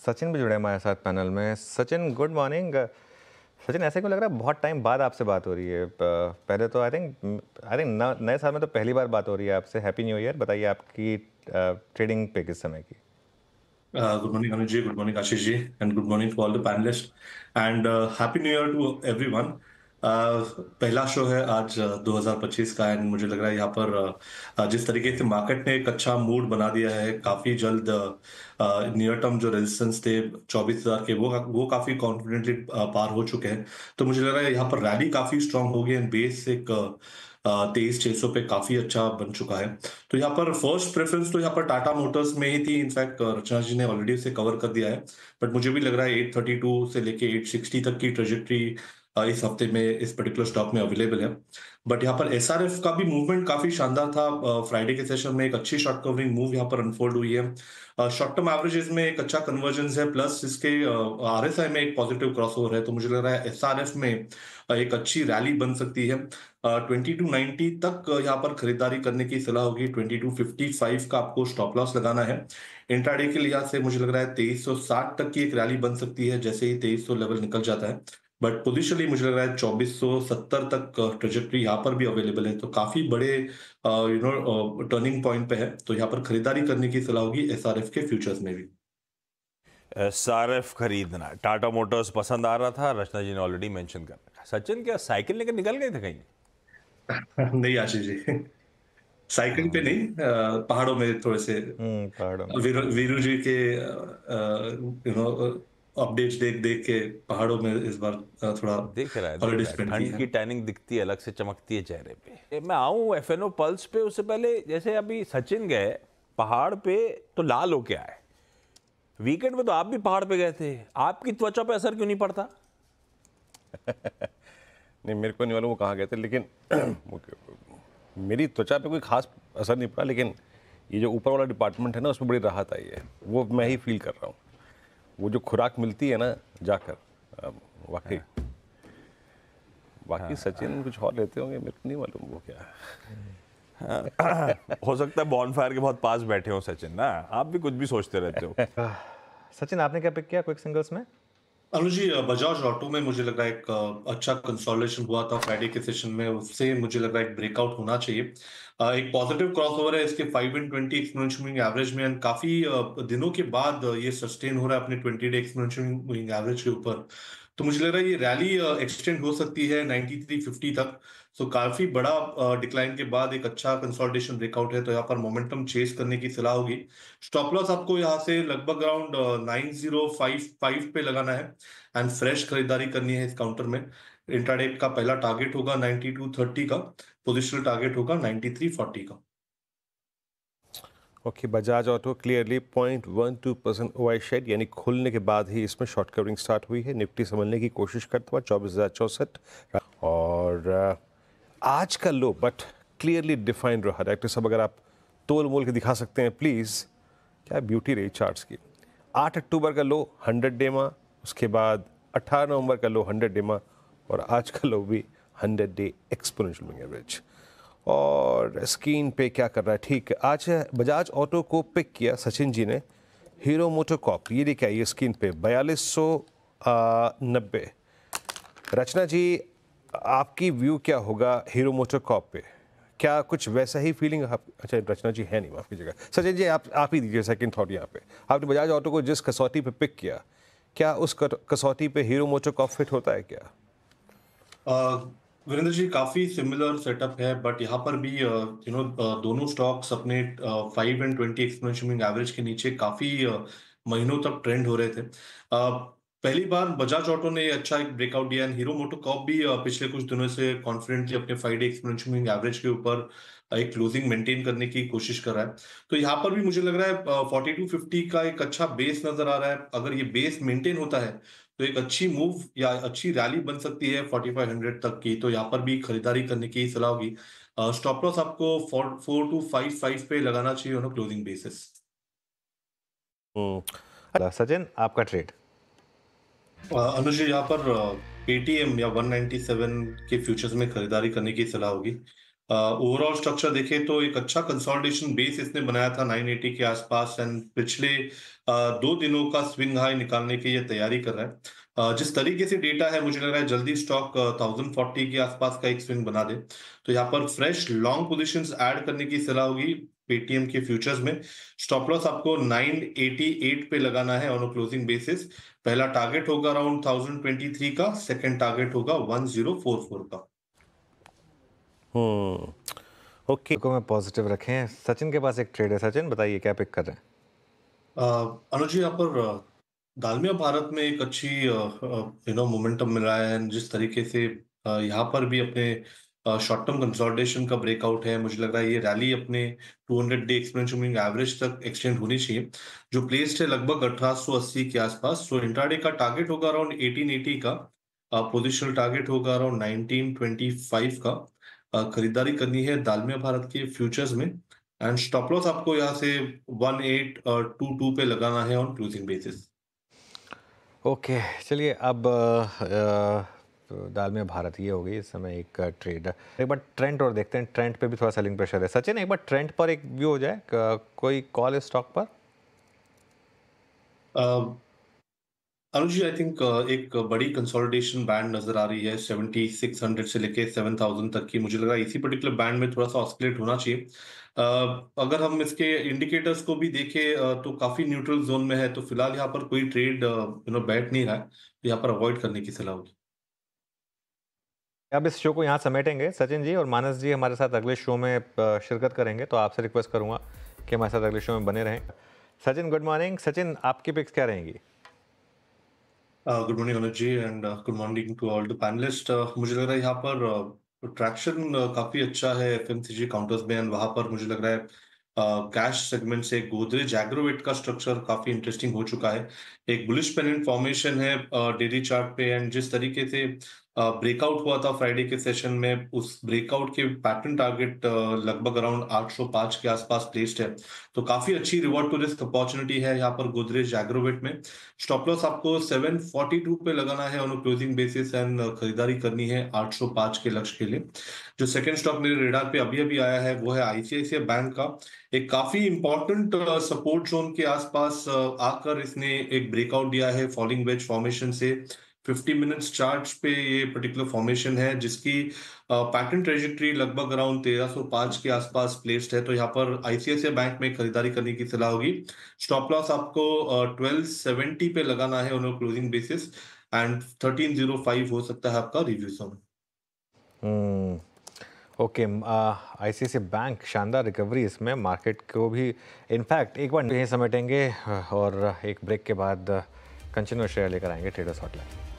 सचिन भी जुड़े हमारे साथ पैनल में। Sachin, good morning. सचिन, ऐसे क्यों लग रहा है बहुत टाइम बाद आपसे बात हो रही है? पहले तो आई थिंक नए साल में तो पहली बार बात हो रही है आपसे। Happy new year. बताइए आपकी ट्रेडिंग पे किस समय की? Good morning, Anuj ji. Good morning, Ashish ji, and good morning to all the panelists. And Happy New Year to everyone. पहला शो है आज 2025 का, एंड मुझे लग रहा है यहाँ पर जिस तरीके से मार्केट ने एक अच्छा मूड बना दिया है, काफी जल्द नियर टर्म जो रेजिस्टेंस थे 24,000 के, वो काफी कॉन्फिडेंटली पार हो चुके हैं। तो मुझे लग रहा है यहाँ पर रैली काफी स्ट्रांग होगी, एंड बेस एक 23,600 पे काफी अच्छा बन चुका है। तो यहाँ पर फर्स्ट प्रेफरेंस तो यहाँ पर टाटा मोटर्स में ही थी। इनफैक्ट रचना जी ने ऑलरेडी उसे कवर कर दिया है, बट मुझे भी लग रहा है 832 से लेके 860 तक की ट्रेजेक्ट्री इस हफ्ते में इस पर्टिकुलर स्टॉक में अवेलेबल है। बट यहाँ पर एसआरएफ का भी मूवमेंट काफी शानदार था। फ्राइडे के सेशन में एक अच्छी शॉर्ट कवरिंग मूव यहाँ पर अनफोल्ड हुई है। शॉर्ट टर्म एवरेजेस में एक अच्छा कन्वर्जेंस है, प्लस इसके आरएसआई में एक पॉजिटिव क्रॉसओवर है। तो मुझे लग रहा है एसआरएफ में एक अच्छी रैली बन सकती है। 2290 तक यहाँ पर खरीदारी करने की सलाह होगी। 2255 का आपको स्टॉप लॉस लगाना है। इंट्राडे के लिहाज से मुझे लग रहा है 2360 तक की एक रैली बन सकती है जैसे ही 2300 लेवल निकल जाता है। बट पोजिशनली मुझे लग रहा है 2470 तक ट्रेजेक्ट्री यहाँ पर भी अवेलेबल है। तो काफी बड़े टर्निंग पॉइंट पे है। तो यहाँ पर खरीदारी करने की सलाह होगी एसआरएफ के फ्यूचर्स में भी। एसआरएफ खरीदना, टाटा मोटर्स पसंद आ रहा था, रचना जी ने ऑलरेडी मेंशन कर रखा। सचिन, क्या साइकिल लेकर निकल गए थे कहीं? नहीं आशीष जी, साइकिल पे नहीं, पहाड़ों में थोड़े से पहाड़ों में। वीरू जी के अपडेट्स देख देख के पहाड़ों में इस बार थोड़ा दिख रहा हॉलिडे है स्पेंड की ठंड है। की टैनिंग दिखती है, अलग से चमकती है चेहरे पे। मैं आऊं एफएनओ पल्स पे, उससे पहले जैसे अभी सचिन गए पहाड़ पे तो लाल होके आए, वीकेंड में तो आप भी पहाड़ पे गए थे, आपकी त्वचा पे असर क्यों नहीं पड़ता? नहीं, मेरे को नहीं मालूम वो कहाँ गए थे, लेकिन मेरी त्वचा पे कोई खास असर नहीं पड़ा। लेकिन ये जो ऊपर वाला डिपार्टमेंट है ना, उसमें बड़ी राहत आई है, वो मैं ही फील कर रहा हूँ। वो जो खुराक मिलती है ना जाकर, वाकई बाकी सचिन कुछ और लेते होंगे, मेरे को नहीं मालूम वो क्या है। हो सकता है बॉनफायर के बहुत पास बैठे हो सचिन ना, आप भी कुछ भी सोचते रहते हो। सचिन, आपने क्या पिक किया क्विक सिंगल्स में? अनुज जी, बजाज ऑटो में मुझे लग रहा है एक अच्छा कंसोलिडेशन हुआ था फ्राइडे के सेशन में, उससे मुझे लग रहा है एक ब्रेकआउट होना चाहिए। एक पॉजिटिव क्रॉसओवर है इसके 5 and 20 एक्सपोनेंशियल मूविंग एवरेज में, एंड काफी दिनों के बाद ये सस्टेन हो रहा है अपने 20 डे एक्सपोनेंशियल मूविंग एवरेज के ऊपर। तो मुझे लग रहा है ये रैली एक्सटेंड हो सकती है 9350 तक। सो काफी बड़ा डिक्लाइन के बाद एक अच्छा कंसोलिडेशन ब्रेकआउट है, तो यहाँ पर मोमेंटम चेस करने की सलाह होगी। स्टॉप लॉस आपको यहाँ से लगभग अराउंड 9055 पे लगाना है, एंड फ्रेश खरीदारी करनी है इस काउंटर में। इंट्राडे का पहला टारगेट होगा 9230 का, पोजिशनल टारगेट होगा 9340 का। Okay, Bajaj auto clearly 0.12% OI shed, यानी खुलने के बाद ही इसमें शॉर्ट कवरिंग स्टार्ट हुई है। निफ्टी संभलने की कोशिश करता हुआ 24,064, और आज का लो बट क्लियरली डिफाइंड रहा। डायरेक्टर साहब, अगर आप तोल मोल के दिखा सकते हैं प्लीज़। क्या ब्यूटी रही चार्ट्स की। 8 अक्टूबर का लो 100 डेमा, उसके बाद 18 नवंबर का लो 100 डेमा, और आज का लो भी 100 डे एक्सपोनेंशियल मूविंग एवरेज। और स्क्रीन पे क्या कर रहा है? ठीक है, आज बजाज ऑटो को पिक किया सचिन जी ने। हीरो मोटोकॉर्प, ये देखिए ये स्क्रीन पे 4290। रचना जी, आपकी व्यू क्या होगा हीरो मोटोकॉर्प पे? क्या कुछ वैसा ही फीलिंग आप? अच्छा, रचना जी है नहीं, माफ कीजिएगा। सचिन जी, आप ही दीजिए सेकंड थॉट। यहाँ पे आपने बजाज ऑटो को जिस कसौटी पे पिक किया, क्या उस कसौटी पे हीरो मोटोकॉर्प फिट होता है क्या? वीरेंद्र जी, काफी सिमिलर सेटअप है, बट यहाँ पर भी दोनों स्टॉक्स अपने 5 and 20 एक्सपोनेंशियल मूविंग एवरेज के नीचे काफी महीनों तक ट्रेंड हो रहे थे। पहली बार बजाज ऑटो ने अच्छा एक ब्रेकआउट दिया, एंड हीरो मोटोकॉर्प भी पिछले कुछ दिनों से कॉन्फिडेंटली अपने 5 डे एक्सपोनेंशियल मूविंग एवरेज के ऊपर एक क्लोजिंग मेंटेन करने की कोशिश कर रहा है। तो यहाँ पर भी मुझे लग रहा है 4250 का एक अच्छा बेस नजर आ रहा है। अगर ये बेस मेंटेन होता है तो एक अच्छी मूव या अच्छी रैली बन सकती है 4500 तक की। तो यहाँ पर भी खरीदारी करने की सलाह होगी। स्टॉप लॉस आपको 4255 पे लगाना चाहिए ऑन क्लोजिंग बेसिस। सचिन, आपका ट्रेड? अनुज जी, यहाँ पर पेटीएम या 197 के फ्यूचर्स में खरीदारी करने की सलाह होगी। ओवरऑल स्ट्रक्चर देखें तो एक अच्छा कंसोलिडेशन बेस इसने बनाया था 980 के आसपास, एंड पिछले 2 दिनों का स्विंग हाई निकालने की ये तैयारी कर रहा है। जिस तरीके से डेटा है, मुझे लग रहा है जल्दी स्टॉक 1040 के आसपास का एक स्विंग बना दे। तो यहाँ पर फ्रेश लॉन्ग पोजीशंस ऐड करने की सलाह होगी पेटीएम के फ्यूचर्स में। स्टॉप लॉस आपको 988 पे लगाना है ऑन क्लोजिंग बेसिस। पहला टारगेट होगा अराउंड 1023 का, सेकंड टारगेट होगा 1044 का। ओके। को मैं पॉजिटिव रखें। सचिन के पास एक ट्रेड है। सचिन बताइए क्या पिक कर रहे हैं? अनुज जी, यहाँ पर दालमिया भारत में एक अच्छी मोमेंटम मिल रहा है। जिस तरीके से यहाँ पर भी अपने शॉर्ट टर्म कंसोलिडेशन का ब्रेकआउट है, मुझे लग रहा है ये रैली अपने 200 डे एक्सपोनेंशियल मूविंग एवरेज तक एक्सटेंड होनी चाहिए, जो प्लेस्ड है लगभग 1880 के आसपास। सो इंट्राडे का टारगेट होगा अराउंड 1880 का, पोजिशनल टारगेट होगा अराउंड 1925 का। खरीदारी करनी है दालमिया भारत के फ्यूचर्स में, एंड स्टॉप लॉस आपको यहाँ से 1822 पे लगाना है ऑन क्लोजिंग बेसिस। ओके, चलिए अब दाल में भारत ये हो गई इस समय एक ट्रेड। एक बार ट्रेंड और देखते हैं, ट्रेंड पे भी थोड़ा सेलिंग प्रेशर है। सचिन एक बार ट्रेंड पर एक व्यू हो जाए, कोई कॉल इस स्टॉक पर? अनुज जी, आई थिंक एक बड़ी कंसोलिडेशन बैंड नजर आ रही है 7600 से लेके 7000 तक की। मुझे लग रहा है इसी पर्टिकुलर बैंड में थोड़ा सा ऑस्किलेट होना चाहिए। अगर हम इसके इंडिकेटर्स को भी देखें तो काफी न्यूट्रल जोन में है। तो फिलहाल यहाँ पर कोई ट्रेड बैठ नहीं रहा है, तो यहाँ पर अवॉइड करने की सलाह होगी। अब इस शो को यहाँ समेटेंगे। सचिन जी और मानस जी हमारे साथ अगले शो में शिरकत करेंगे, तो आपसे रिक्वेस्ट करूंगा कि हमारे साथ अगले शो में बने रहें। Sachin good morning. सचिन आपकी पिक्स क्या रहेंगी? Good morning Anuj ji, and good morning to all the panelist. मुझे लग रहा है यहाँ पर ट्रैक्शन काफी अच्छा है एफएमसीजी काउंटर्स में, एंड वहां पर मुझे लग रहा है कैश सेगमेंट से गोदरेज एग्रोवेट का स्ट्रक्चर काफी इंटरेस्टिंग हो चुका है। एक बुलिश पेनेंट फॉर्मेशन है डेली चार्ट पे, एंड जिस तरीके से ब्रेकआउट हुआ था फ्राइडे के सेशन में, उस ब्रेकआउट के पैटर्न टारगेट लगभग अराउंड 805 के आसपास प्लेस्ड है। तो काफी अच्छी रिवॉर्ड टू रिस्क अपॉर्चुनिटी है यहाँ पर गोदरेज एग्रोवेट में। स्टॉप लॉस आपको 742 पे लगाना है ऑन क्लोजिंग बेसिस, एंड खरीदारी करनी है 805 के लक्ष्य के लिए। जो सेकंड स्टॉक मेरे रेडार पे अभी अभी आया है वो है आईसीआईसीआई बैंक का। एक काफी इंपॉर्टेंट सपोर्ट जोन के आसपास आकर इसने एक ब्रेकआउट दिया है फॉलिंग वेज फॉर्मेशन से। 50 मिनट्स चार्ट पे ये पर्टिकुलर फॉर्मेशन है, जिसकी पैटर्न ट्रेजेक्ट्री लगभग अराउंड 1305 के आसपास प्लेस्ड है। तो यहाँ पर आईसीआईसीआई बैंक में खरीदारी करने की सलाह होगी। स्टॉप लॉस आपको 1270 पे लगाना है ऑन क्लोजिंग बेसिस, एंड 1305 हो सकता है आपका review zone. Okay, ICICI bank शानदार रिकवरी इसमें, मार्केट को भी इनफैक्ट एक बार यहीं समेटेंगे और एक ब्रेक के बाद कंटिन्यूअस शेयर लेकर आएंगे ट्रेडर्स हॉटलाइन।